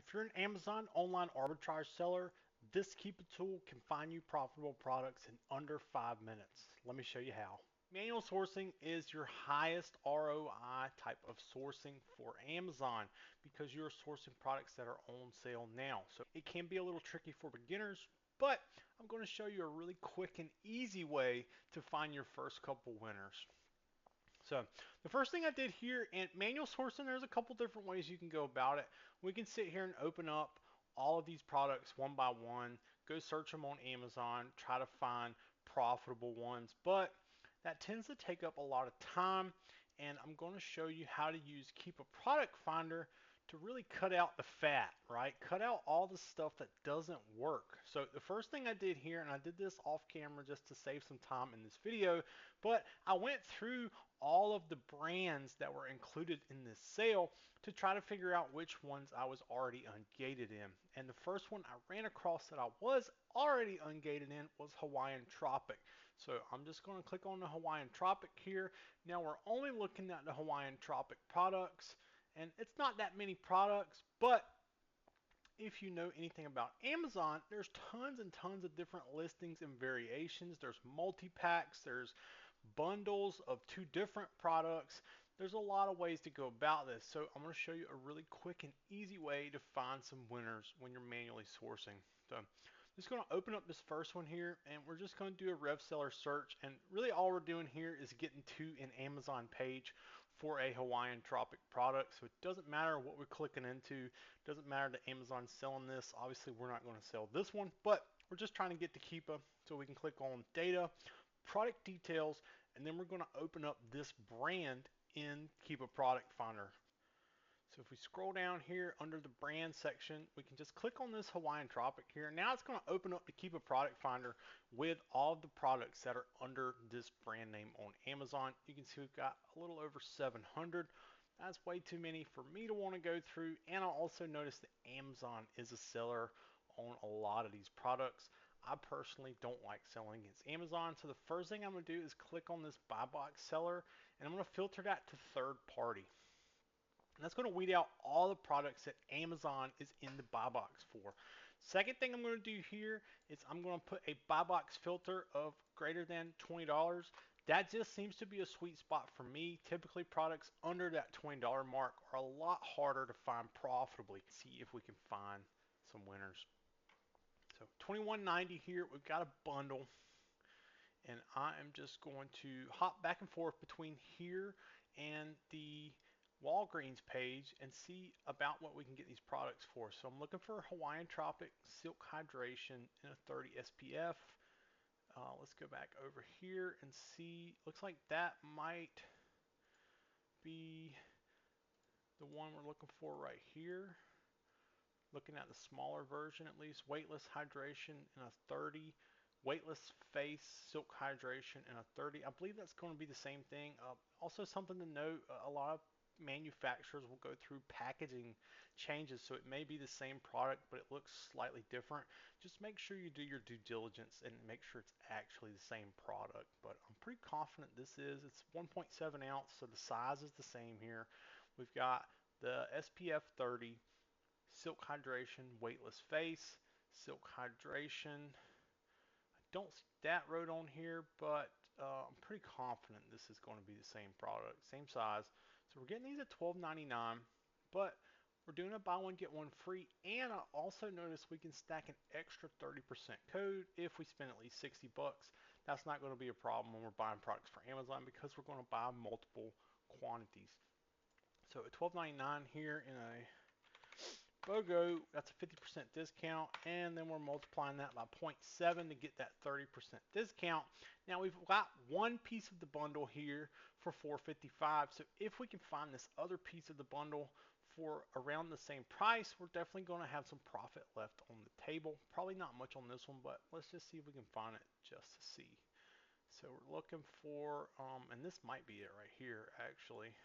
If you're an Amazon online arbitrage seller, this Keepa tool can find you profitable products in under 5 minutes. Let me show you how. Manual sourcing is your highest ROI type of sourcing for Amazon because you're sourcing products that are on sale now. So it can be a little tricky for beginners, but I'm going to show you a really quick and easy way to find your first couple winners. So the first thing I did here in manual sourcing, there's a couple different ways you can go about it. We can sit here and open up all of these products one by one, go search them on Amazon, try to find profitable ones, but that tends to take up a lot of time, and I'm going to show you how to use Keep a Product Finder to really cut out the fat, right? Cut out all the stuff that doesn't work. So the first thing I did here, and I did this off camera just to save some time in this video, but I went through all of the brands that were included in this sale to try to figure out which ones I was already ungated in. And the first one I ran across that I was already ungated in was Hawaiian Tropic. So I'm just going to click on the Hawaiian Tropic here. Now we're only looking at the Hawaiian Tropic products, and it's not that many products, but if you know anything about Amazon, there's tons and tons of different listings and variations. There's multi-packs, there's bundles of 2 different products. There's a lot of ways to go about this. So I'm going to show you a really quick and easy way to find some winners when you're manually sourcing. So I'm just going to open up this first one here, and we're just going to do a rev seller search. And really all we're doing here is getting to an Amazon page for a Hawaiian Tropic product. So it doesn't matter what we're clicking into. It doesn't matter that Amazon's selling this. Obviously, we're not going to sell this one, but we're just trying to get to Keepa, so we can click on data, product details, and then we're going to open up this brand in Keepa Product Finder. So if we scroll down here under the brand section, we can just click on this Hawaiian Tropic here. Now it's going to open up the Keepa Product Finder with all of the products that are under this brand name on Amazon. You can see we've got a little over 700. That's way too many for me to want to go through. And I also noticed that Amazon is a seller on a lot of these products. I personally don't like selling against Amazon. So the first thing I'm going to do is click on this buy box seller, and I'm going to filter that to third party. And that's going to weed out all the products that Amazon is in the buy box for. Second thing I'm going to do here is I'm going to put a buy box filter of greater than $20. That just seems to be a sweet spot for me. Typically products under that $20 mark are a lot harder to find profitably. Let's see if we can find some winners. So $21.90 here, we've got a bundle, and I am just going to hop back and forth between here and the Walgreens page and see about what we can get these products for. So I'm looking for Hawaiian Tropic Silk Hydration in a 30 SPF. Let's go back over here and see. Looks like that might be the one we're looking for right here. Looking at the smaller version at least. Weightless Hydration in a 30. Weightless Face Silk Hydration in a 30. I believe that's going to be the same thing. Also something to note, a lot of manufacturers will go through packaging changes, so it may be the same product but it looks slightly different. Just make sure you do your due diligence and make sure it's actually the same product, but I'm pretty confident this is. It's 1.7 ounce, so the size is the same here. We've got the SPF 30 Silk Hydration Weightless Face Silk Hydration. I don't see that wrote on here, but I'm pretty confident this is going to be the same product, same size. So we're getting these at $12.99, but we're doing a buy one get one free, and I also noticed we can stack an extra 30% code if we spend at least 60 bucks. That's not going to be a problem when we're buying products for Amazon because we're going to buy multiple quantities. So at $12.99 here in a BOGO, that's a 50% discount, and then we're multiplying that by 0.7 to get that 30% discount. Now we've got one piece of the bundle here for $4.55, so if we can find this other piece of the bundle for around the same price, we're definitely going to have some profit left on the table. Probably not much on this one, but let's just see if we can find it just to see. So we're looking for, and this might be it right here actually.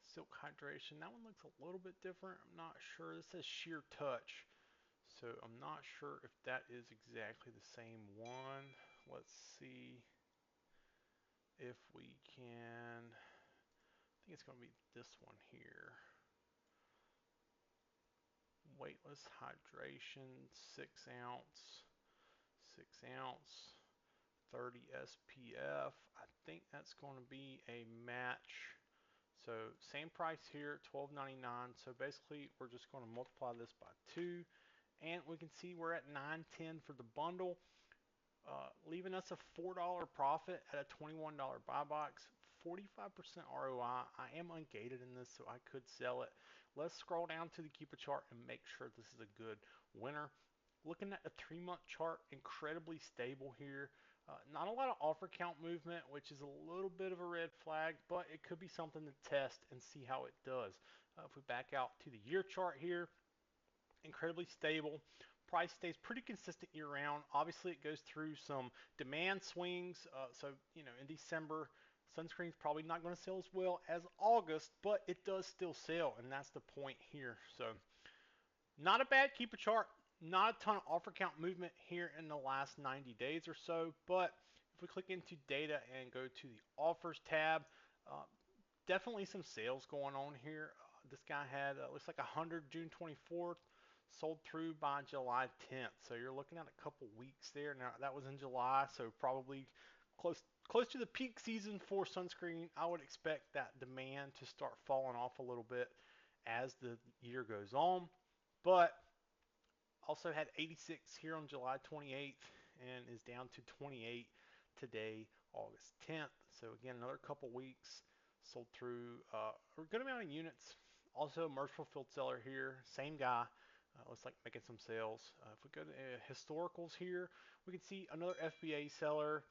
Silk Hydration, that one looks a little bit different. I'm not sure. This says Sheer Touch, so I'm not sure if that is exactly the same one. Let's see if we can. I think it's going to be this one here. weightless hydration, 6 ounce, 6 ounce, 30 SPF. I think that's going to be a match. So same price here, $12.99. So basically, we're just going to multiply this by 2, and we can see we're at $9.10 for the bundle, leaving us a $4 profit at a $21 buy box. 45% ROI. I am ungated in this, so I could sell it. Let's scroll down to the Keepa chart and make sure this is a good winner. Looking at the 3-month chart, incredibly stable here. Not a lot of offer count movement, which is a little bit of a red flag, but it could be something to test and see how it does. If we back out to the year chart here, incredibly stable. Price stays pretty consistent year round. Obviously, it goes through some demand swings. So, in December, sunscreen's probably not going to sell as well as August, but it does still sell, and that's the point here. So, not a bad Keepa chart. Not a ton of offer count movement here in the last 90 days or so, but if we click into data and go to the offers tab, uh, definitely some sales going on here. This guy had, looks like 100 June 24th, sold through by July 10th. So you're looking at a couple weeks there. Now that was in July, so probably close to the peak season for sunscreen. I would expect that demand to start falling off a little bit as the year goes on, but also had 86 here on July 28th and is down to 28 today, August 10th. So again, another couple weeks sold through a good amount of units. Also, merciful field seller here, same guy. Looks like making some sales. If we go to historicals here, we can see another FBA seller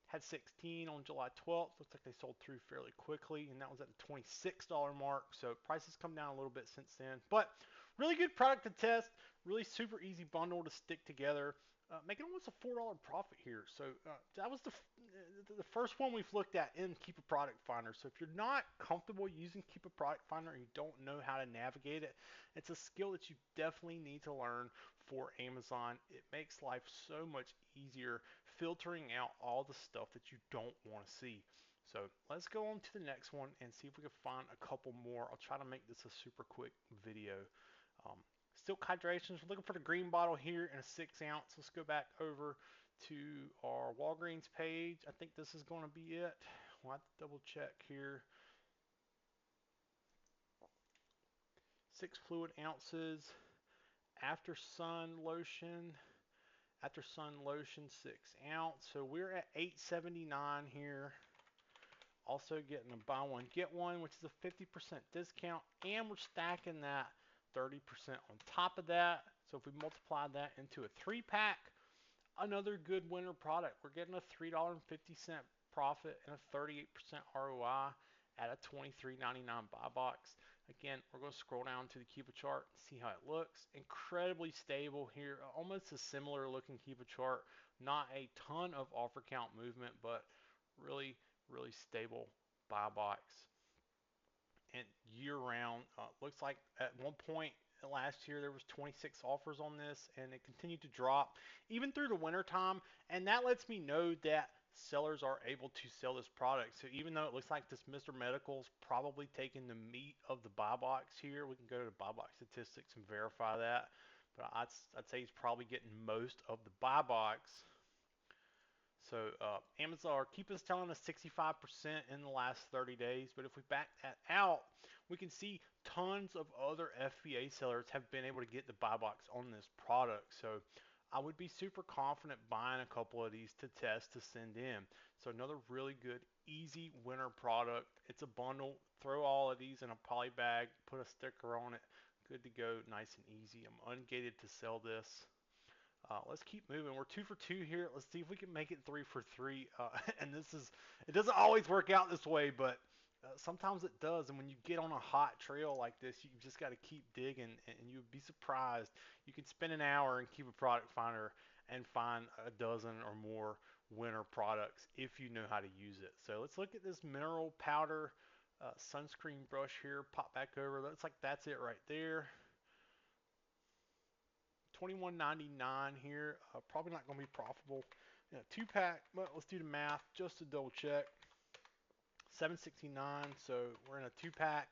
had 16 on July 12th. Looks like they sold through fairly quickly, and that was at the $26 mark. So prices come down a little bit since then. But really good product to test. Really super easy bundle to stick together. Making almost a $4 profit here. So that was the first one we've looked at in Keepa Product Finder. So if you're not comfortable using Keepa Product Finder and you don't know how to navigate it, it's a skill that you definitely need to learn for Amazon. It makes life so much easier filtering out all the stuff that you don't want to see. So let's go on to the next one and see if we can find a couple more. I'll try to make this a super quick video. Silk Hydrations, we're looking for the green bottle here in a 6 ounce. Let's go back over to our Walgreens page. I think this is going to be it. We'll have to double check here. 6 fluid ounces. After Sun lotion. After Sun lotion, 6 ounce. So we're at $8.79 here. Also getting a buy one get one, which is a 50% discount, and we're stacking that 30% on top of that. So if we multiply that into a 3-pack, another good winner product. We're getting a $3.50 profit and a 38% ROI at a $23.99 buy box. Again, we're going to scroll down to the Keepa chart and see how it looks. Incredibly stable here, almost a similar looking Keepa chart. Not a ton of offer count movement, but really stable buy box. And year round, looks like at one point last year there was 26 offers on this, and it continued to drop even through the winter time, and that lets me know that sellers are able to sell this product. So even though it looks like this Mr. Medical's probably taking the meat of the buy box here, we can go to the buy box statistics and verify that, but I'd say he's probably getting most of the buy box. So Amazon or Keepa's telling us 65% in the last 30 days, but if we back that out, we can see tons of other FBA sellers have been able to get the buy box on this product. So I would be super confident buying a couple of these to test to send in. So another really good, easy winter product. It's a bundle. Throw all of these in a poly bag, put a sticker on it. Good to go, nice and easy. I'm ungated to sell this. Let's keep moving. We're 2 for 2 here. Let's see if we can make it 3 for 3. And it doesn't always work out this way, but sometimes it does. And when you get on a hot trail like this, you just got to keep digging, and you'd be surprised. You can spend an hour and keep a product finder and find a dozen or more winter products if you know how to use it. So let's look at this mineral powder sunscreen brush here. Pop back over. Looks like that's it right there. $21.99 here. Probably not going to be profitable in a 2-pack, but let's do the math just to double check. $7.69, so we're in a 2-pack.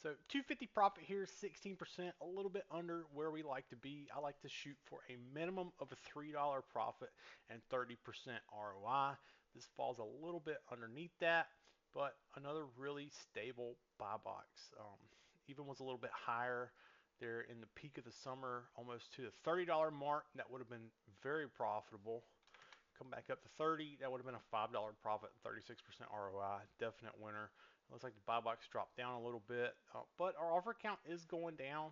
So 250 profit here, 16%, a little bit under where we like to be. I like to shoot for a minimum of a $3 profit and 30% ROI. This falls a little bit underneath that, but another really stable buy box. Even was a little bit higher there in the peak of the summer, almost to the $30 mark. That would have been very profitable. Come back up to 30, that would have been a $5 profit, 36% ROI, definite winner. Looks like the buy box dropped down a little bit, but our offer count is going down,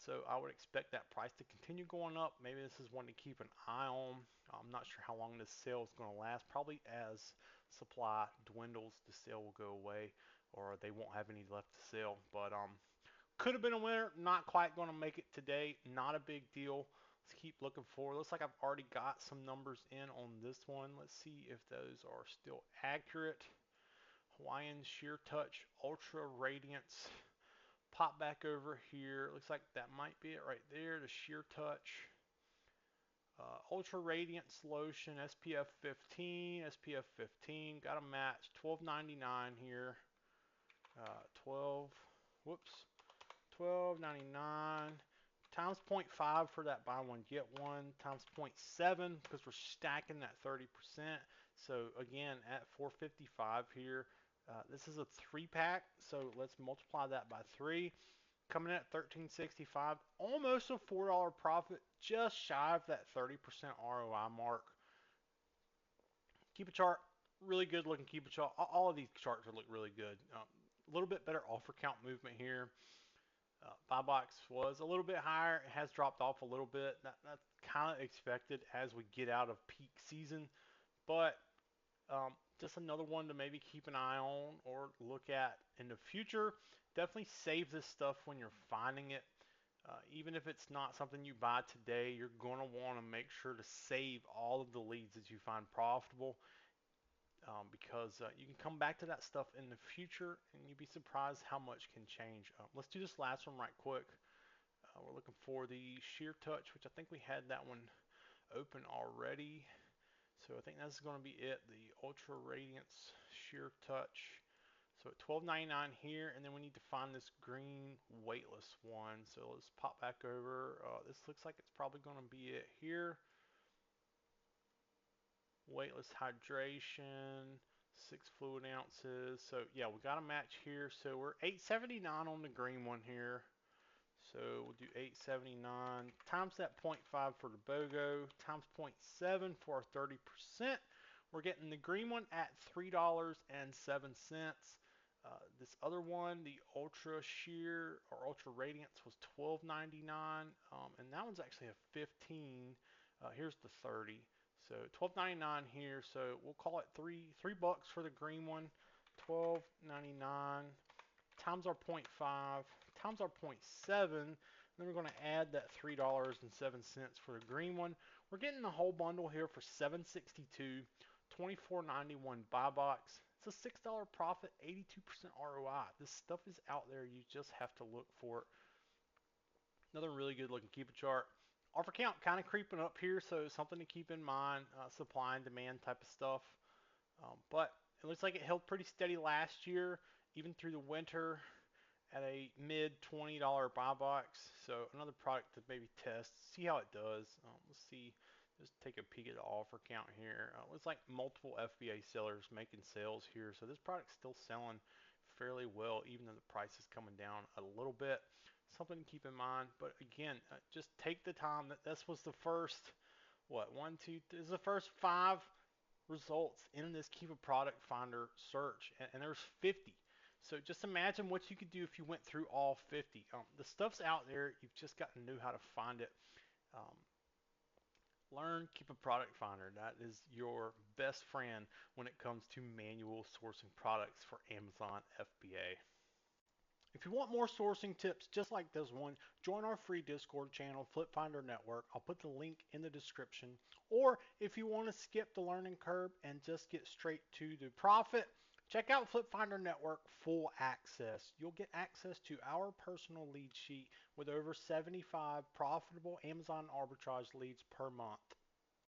so I would expect that price to continue going up. Maybe this is one to keep an eye on. I'm not sure how long this sale is going to last. Probably as supply dwindles, the sale will go away, or they won't have any left to sell. But could have been a winner, not quite going to make it today. Not a big deal. Let's keep looking forward. Looks like I've already got some numbers in on this one. Let's see if those are still accurate. Hawaiian Sheer Touch Ultra Radiance. Pop back over here. Looks like that might be it right there. The Sheer Touch. Ultra Radiance Lotion, SPF 15, SPF 15. Got a match. $12.99 here. 12. Whoops. $12.99 times 0.5 for that buy one get one times 0.7 because we're stacking that 30%. So again, at 455 here, this is a 3-pack, so let's multiply that by 3. Coming in at 1365, almost a $4 profit, just shy of that 30% ROI mark. Keepa chart, really good looking Keepa chart. All of these charts look really good. A little bit better offer count movement here. Buy box was a little bit higher. It has dropped off a little bit. That's kind of expected as we get out of peak season. But just another one to maybe keep an eye on or look at in the future. Definitely save this stuff when you're finding it. Even if it's not something you buy today, you're going to want to make sure to save all of the leads that you find profitable. Because you can come back to that stuff in the future and you'd be surprised how much can change. Let's do this last one right quick. We're looking for the Sheer Touch, which I think we had that one open already. So I think that's going to be it, the Ultra Radiance Sheer Touch. So at $12.99 here, and then we need to find this green weightless one. So let's pop back over. This looks like it's probably going to be it here. Weightless hydration, 6 fluid ounces. So yeah, we got a match here. So we're $8.79 on the green one here. So we'll do $8.79 times that 0.5 for the BOGO times 0.7 for our 30%. We're getting the green one at $3.07. This other one, the Ultra Sheer or Ultra Radiance, was $12.99, and that one's actually a 15. Here's the 30. So $12.99 here. So we'll call it three bucks for the green one. $12.99 times our 0.5 times our 0.7. Then we're going to add that $3.07 for the green one. We're getting the whole bundle here for $7.62, $24.91 buy box. It's a $6 profit, 82% ROI. This stuff is out there. You just have to look for it. Another really good looking Keepa chart. Offer count kind of creeping up here, so something to keep in mind. Supply and demand type of stuff. But it looks like it held pretty steady last year, even through the winter, at a mid $20 buy box. So another product to maybe test, see how it does. Let's see, just take a peek at the offer count here. Looks like multiple FBA sellers making sales here. So this product's still selling fairly well, even though the price is coming down a little bit. Something to keep in mind. But again, just take the time. This was the first, this is the first 5 results in this Keepa product finder search, and there's 50. So just imagine what you could do if you went through all 50. The stuff's out there. You've just got to know how to find it. Learn Keepa product finder. That is your best friend when it comes to manual sourcing products for Amazon FBA. If you want more sourcing tips just like this one, join our free Discord channel, Flip Finder Network. I'll put the link in the description. Or if you want to skip the learning curve and just get straight to the profit, check out Flip Finder Network Full Access. You'll get access to our personal lead sheet with over 75 profitable Amazon arbitrage leads per month.